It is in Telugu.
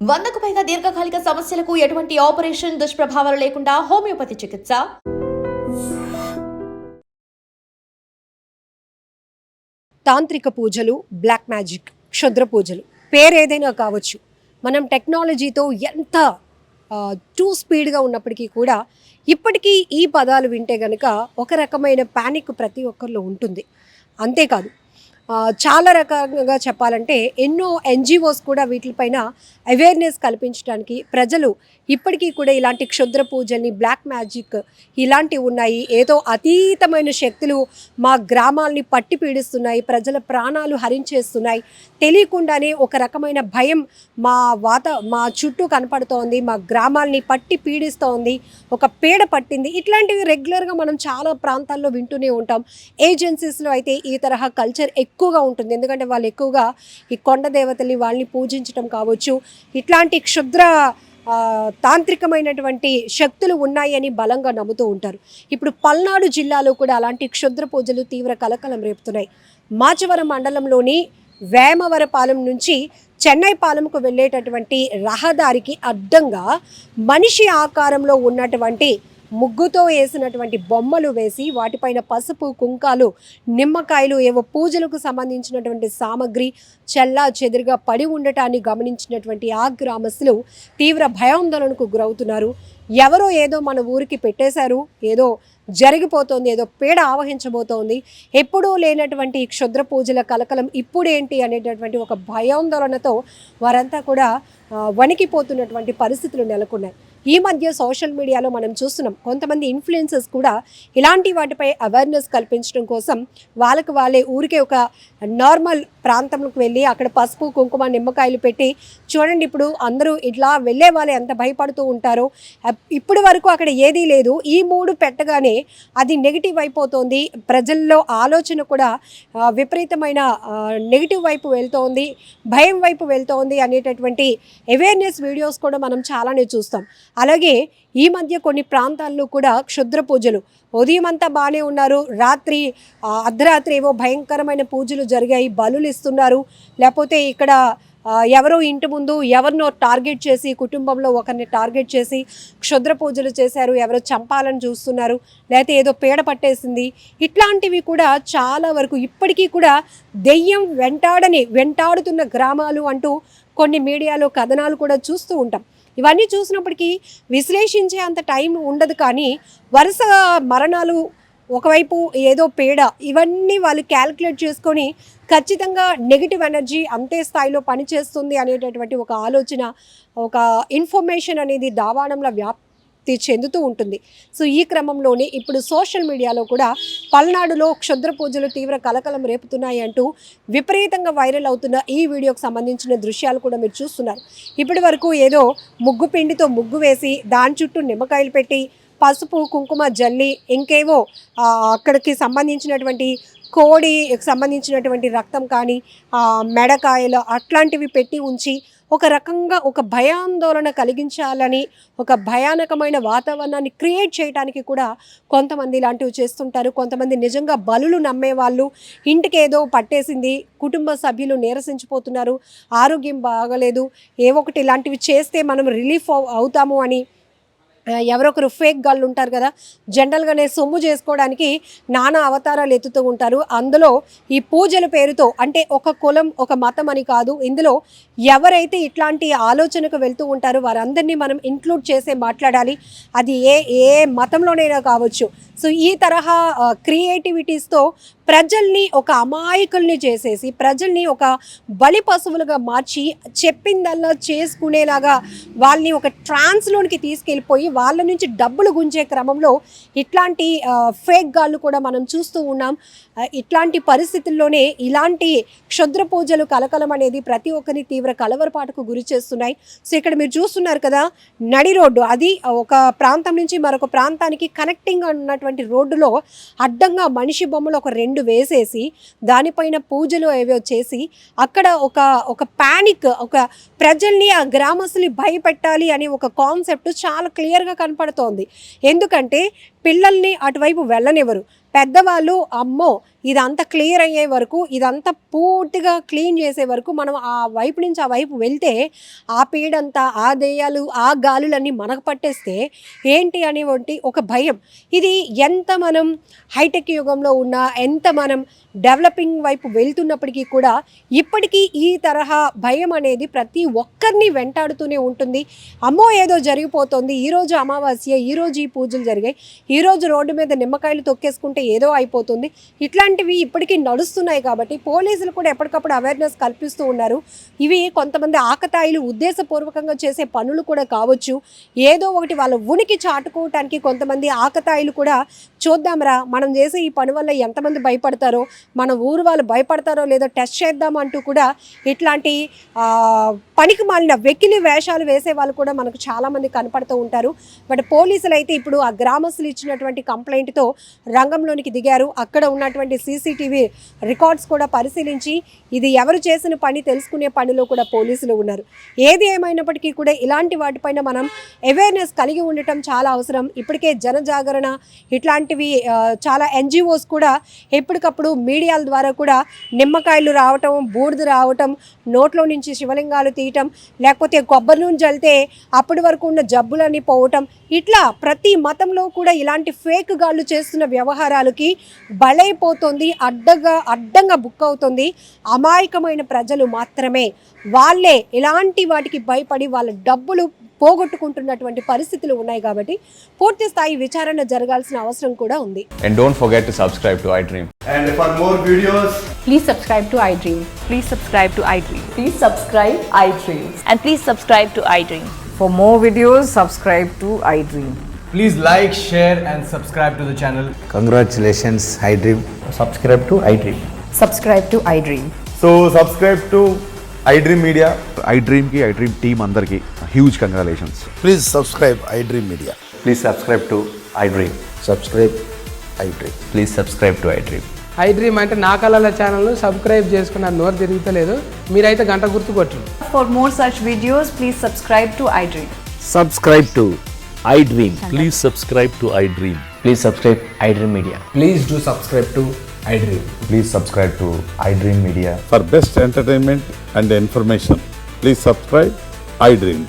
100కు పైగా దీర్ఘకాలిక సమస్యలకు ఎటువంటి ఆపరేషన్ దుష్ప్రభావాలు లేకుండా హోమియోపతి చికిత్స. తాంత్రిక పూజలు, బ్లాక్ మ్యాజిక్, క్షుద్ర పూజలు పేరేదైనా కావచ్చు. మనం టెక్నాలజీతో ఎంత టూ స్పీడ్గా ఉన్నప్పటికీ కూడా ఇప్పటికీ ఈ పదాలు వింటే గనక ఒక రకమైన ప్యానిక్ ప్రతి ఒక్కరిలో ఉంటుంది. అంతేకాదు చాలా రకంగా చెప్పాలంటే ఎన్నో ఎన్జిఓస్ కూడా వీటిపైన అవేర్నెస్ కల్పించడానికి ప్రజలు ఇప్పటికీ కూడా ఇలాంటి క్షుద్ర పూజల్ని, బ్లాక్ మ్యాజిక్ ఇలాంటివి ఉన్నాయి, ఏదో అతీతమైన శక్తులు మా గ్రామాల్ని పట్టి పీడిస్తున్నాయి, ప్రజల ప్రాణాలు హరించేస్తున్నాయి, తెలియకుండానే ఒక రకమైన భయం మా చుట్టూ కనపడుతోంది, మా గ్రామాల్ని పట్టి పీడిస్తోంది, ఒక పీడ పట్టింది. ఇట్లాంటివి రెగ్యులర్గా మనం చాలా ప్రాంతాల్లో వింటూనే ఉంటాం. ఏజెన్సీస్లో అయితే ఈ తరహా కల్చర్ ఎక్కువగా ఉంటుంది. ఎందుకంటే వాళ్ళు ఎక్కువగా ఈ కొండ దేవతల్ని వాళ్ళని పూజించడం కావచ్చు, ఇట్లాంటి క్షుద్ర తాంత్రికమైనటువంటి శక్తులు ఉన్నాయని బలంగా నమ్ముతూ ఉంటారు. ఇప్పుడు పల్నాడు జిల్లాలో కూడా అలాంటి క్షుద్ర పూజలు తీవ్ర కలకలం రేపుతున్నాయి. మాచవరం మండలంలోని వేమవరపాలెం నుంచి చెన్నై పాలెంకు వెళ్ళేటటువంటి రహదారికి అడ్డంగా మనిషి ఆకారంలో ఉన్నటువంటి ముగ్గుతో వేసినటువంటి బొమ్మలు వేసి వాటిపైన పసుపు, కుంకాలు, నిమ్మకాయలు, ఏవో పూజలకు సంబంధించినటువంటి సామగ్రి చెల్లా చెదురుగా పడి ఉండటాన్ని గమనించినటువంటి ఆ గ్రామస్తులు తీవ్ర భయాందోళనకు గురవుతున్నారు. ఎవరో ఏదో మన ఊరికి పెట్టేశారు, ఏదో జరిగిపోతుంది, ఏదో పీడ ఆవహించబోతోంది, ఎప్పుడూ లేనటువంటి క్షుద్ర పూజల కలకలం ఇప్పుడేంటి అనేటటువంటి ఒక భయాందోళనతో వారంతా కూడా వణికిపోతున్నటువంటి పరిస్థితులు నెలకొన్నాయి. ఈ మధ్య సోషల్ మీడియాలో మనం చూస్తున్నాం, కొంతమంది ఇన్ఫ్లుయెన్సర్స్ కూడా ఇలాంటి వాటిపై అవేర్నెస్ కల్పించడం కోసం వాళ్ళే ఊరికే ఒక నార్మల్ ప్రాంతంలోకి వెళ్ళి అక్కడ పసుపు, కుంకుమ, నిమ్మకాయలు పెట్టి చూడండి ఇప్పుడు అందరూ ఇట్లా వెళ్ళే వాళ్ళు ఎంత భయపడుతూ ఉంటారో, ఇప్పటి వరకు అక్కడ ఏదీ లేదు, ఈ 3 పెట్టగానే అది నెగిటివ్ అయిపోతుంది, ప్రజల్లో ఆలోచన కూడా విపరీతమైన నెగిటివ్ వైపు వెళ్తోంది, భయం వైపు వెళ్తోంది అనేటటువంటి అవేర్నెస్ వీడియోస్ కూడా మనం చాలానే చూస్తాం. అలాగే ఈ మధ్య కొన్ని ప్రాంతాల్లో కూడా క్షుద్ర పూజలు, ఉదయం అంతా బాగానే ఉన్నారు, రాత్రి అర్ధరాత్రి ఏవో భయంకరమైన పూజలు జరిగాయి, బలులు ఇస్తున్నారు, లేకపోతే ఇక్కడ ఎవరో ఇంటి ముందు ఎవరినో టార్గెట్ చేసి, కుటుంబంలో ఒకరిని టార్గెట్ చేసి క్షుద్ర పూజలు చేశారు, ఎవరో చంపాలని చూస్తున్నారు, లేకపోతే ఏదో పీడ పట్టేసింది, ఇట్లాంటివి కూడా చాలా వరకు ఇప్పటికీ కూడా దెయ్యం వెంటాడుతున్న గ్రామాలు అంటూ కొన్ని మీడియాలో కథనాలు కూడా చూస్తూ ఉంటాం. ఇవన్నీ చూసినప్పటికీ విశ్లేషించే అంత టైం ఉండదు. కానీ వరుస మరణాలు, ఒకవైపు ఏదో పీడ, ఇవన్నీ వాళ్ళు క్యాల్కులేట్ చేసుకొని ఖచ్చితంగా నెగిటివ్ ఎనర్జీ అంతే స్థాయిలో పనిచేస్తుంది అనేటటువంటి ఒక ఆలోచన, ఒక ఇన్ఫర్మేషన్ అనేది దావాణంలో వ్యాప్తి చెందుతూ ఉంటుంది. సో ఈ క్రమంలోనే ఇప్పుడు సోషల్ మీడియాలో కూడా పల్నాడులో క్షుద్ర పూజలు తీవ్ర కలకలం రేపుతున్నాయి అంటూ విపరీతంగా వైరల్ అవుతున్న ఈ వీడియోకి సంబంధించిన దృశ్యాలు కూడా మీరు చూస్తున్నారు. ఇప్పటి వరకు ఏదో ముగ్గు పిండితో ముగ్గు వేసి దాని చుట్టూ నిమ్మకాయలు పెట్టి పసుపు, కుంకుమ జల్లి, ఇంకేవో అక్కడికి సంబంధించినటువంటి కోడికి సంబంధించినటువంటి రక్తం కానీ మెడకాయలు అట్లాంటివి పెట్టి ఉంచి ఒక రకంగా ఒక భయాందోళన కలిగించాలని, ఒక భయానకమైన వాతావరణాన్ని క్రియేట్ చేయడానికి కూడా కొంతమంది ఇలాంటివి చేస్తుంటారు. కొంతమంది నిజంగా బలులు నమ్మేవాళ్ళు, ఇంటికి ఏదో పట్టేసింది, కుటుంబ సభ్యులు నీరసించిపోతున్నారు, ఆరోగ్యం బాగలేదు, ఏవో ఒకటి ఇలాంటివి చేస్తే మనం రిలీఫ్ అవుతాము అని ఎవరొకరు ఫేక్ గాళ్ళు ఉంటారు కదా, జనరల్గానే సొమ్ము చేసుకోవడానికి నానా అవతారాలు ఎత్తుతూ ఉంటారు. అందులో ఈ పూజల పేరుతో, అంటే ఒక కులం, ఒక మతం అని కాదు, ఇందులో ఎవరైతే ఇట్లాంటి ఆలోచనకు వెళ్తూ ఉంటారో వారందరినీ మనం ఇంక్లూడ్ చేసే మాట్లాడాలి. అది ఏ మతంలోనైనా కావచ్చు. సో ఈ తరహా క్రియేటివిటీస్తో ప్రజల్ని ఒక అమాయకుల్ని చేసేసి, ప్రజల్ని ఒక బలి పశువులుగా మార్చి చెప్పిందల్లా చేసుకునేలాగా వాళ్ళని ఒక ట్రాన్స్లోనికి తీసుకెళ్ళిపోయి వాళ్ళ నుంచి డబ్బులు గుంజే క్రమంలో ఇట్లాంటి ఫేక్ గాళ్ళు కూడా మనం చూస్తూ ఉన్నాం. ఇట్లాంటి పరిస్థితుల్లోనే ఇలాంటి క్షుద్ర పూజలు కలకలం అనేది ప్రతి ఒక్కరిని తీవ్ర కలవరపాటుకు గురి చేస్తున్నాయి. సో ఇక్కడ మీరు చూస్తున్నారు కదా, నడి రోడ్డు, అది ఒక ప్రాంతం నుంచి మరొక ప్రాంతానికి కనెక్టింగ్ ఉన్నటువంటి రోడ్డులో అడ్డంగా మనిషి బొమ్మలు ఒక 2 వేసేసి దానిపైన పూజలు ఏవో చేసి అక్కడ ఒక ప్యానిక్, ఒక ప్రజల్ని, ఆ గ్రామస్తుల్ని భయపెట్టాలి అనే ఒక కాన్సెప్ట్ చాలా క్లియర్గా కనపడుతోంది. ఎందుకంటే పిల్లల్ని అటువైపు వెళ్ళనివ్వరు, పెద్దవాళ్ళు అమ్మో ఇదంతా క్లియర్ అయ్యే వరకు, ఇదంతా పూర్తిగా క్లీన్ చేసే వరకు మనం ఆ వైపు నుంచి ఆ వైపు వెళ్తే ఆ పీడంతా, ఆ దెయ్యాలు, ఆ గాలులన్నీ మనకు పట్టేస్తే ఏంటి అనేవంటి ఒక భయం. ఇది ఎంత మనం హైటెక్ యుగంలో ఉన్నా, ఎంత మనం డెవలపింగ్ వైపు వెళ్తున్నప్పటికీ కూడా ఇప్పటికీ ఈ తరహా భయం అనేది ప్రతి ఒక్కరిని వెంటాడుతూనే ఉంటుంది. అమ్మో ఏదో జరిగిపోతుంది, ఈరోజు అమావాస్య, ఈరోజు ఈ పూజలు జరిగాయి, ఈరోజు రోడ్డు మీద నిమ్మకాయలు తొక్కేసుకుంటే ఏదో అయిపోతుంది, ఇట్లాంటివి ఇప్పటికీ నడుస్తున్నాయి. కాబట్టి పోలీసులు కూడా ఎప్పటికప్పుడు అవేర్నెస్ కల్పిస్తూ ఉన్నారు. ఇవి కొంతమంది ఆకతాయిలు ఉద్దేశపూర్వకంగా చేసే పనులు కూడా కావచ్చు. ఏదో ఒకటి వాళ్ళ ఉనికి చాటుకోవటానికి కొంతమంది ఆకతాయిలు కూడా చూద్దాంరా మనం చేసే ఈ పని వల్ల ఎంతమంది భయపడతారో, మన ఊరు వాళ్ళు భయపడతారో లేదో టెస్ట్ చేద్దామంటూ కూడా ఇట్లాంటి పనికి మాలిన వెకిలి వేషాలు వేసే వాళ్ళు కూడా మనకు చాలామంది కనపడుతూ ఉంటారు. బట్ పోలీసులు అయితే ఇప్పుడు ఆ గ్రామస్తులు ఇచ్చినటువంటి కంప్లైంట్తో రంగంలోనికి దిగారు. అక్కడ ఉన్నటువంటి సీసీటీవీ రికార్డ్స్ కూడా పరిశీలించి ఇది ఎవరు చేసిన పని తెలుసుకునే పనిలో కూడా పోలీసులు ఉన్నారు. ఏది ఏమైనప్పటికీ కూడా ఇలాంటి వాటిపైన మనం అవేర్నెస్ కలిగి ఉండటం చాలా అవసరం. ఇప్పటికే జనజాగరణ ఇట్లాంటివి చాలా ఎన్జిఓస్ కూడా ఎప్పటికప్పుడు మీడియాల ద్వారా కూడా నిమ్మకాయలు రావటం, బూడిద రావటం, నోట్లో నుంచి శివలింగాలు తీయటం, లేకపోతే కొబ్బరి నూనె జల్లితే అప్పటి వరకు ఉన్న జబ్బులన్నీ పోవటం, ఇట్లా ప్రతి మతంలో కూడా ఇలాంటి ఫేక్ గాళ్ళు చేస్తున్న వ్యవహారాలకి బలైపోతుంది, అడ్డంగా బుక్ అవుతుంది. అమాయకమైన ప్రజలు మాత్రమే వాళ్ళే ఇలాంటి వాటికి భయపడి వాళ్ళ డబ్బులు పోగొట్టుకుంటున్నటువంటి పరిస్థితులు ఉన్నాయి. కాబట్టి పూర్తి స్థాయి విచారణ జరగాల్సిన అవసరం కూడా ఉంది. And don't forget to subscribe to iDream. And for more videos, Please subscribe to iDream. Please subscribe to iDream. Please subscribe iDream. And please subscribe to iDream. For more videos, subscribe to iDream. please like, share and subscribe to the channel. Congratulations, iDream. Subscribe to iDream. Subscribe to iDream. So subscribe to iDream Media. iDream ki iDream team andarki huge congratulations. Please subscribe iDream Media. Please subscribe to iDream. Subscribe iDream. Please subscribe to iDream. iDream అంటే నా కళల ఛానల్ను సబ్స్క్రైబ్ చేసుకున్న నోరు తిరుగుతలేదు, మీరైతే గంట గుర్తు కొట్టండి. For more such videos, please subscribe to iDream. Subscribe to iDream. Please subscribe to iDream. Please subscribe iDream Media. Please do subscribe to iDream. Please subscribe to iDream Media. For best entertainment and information, please subscribe iDream.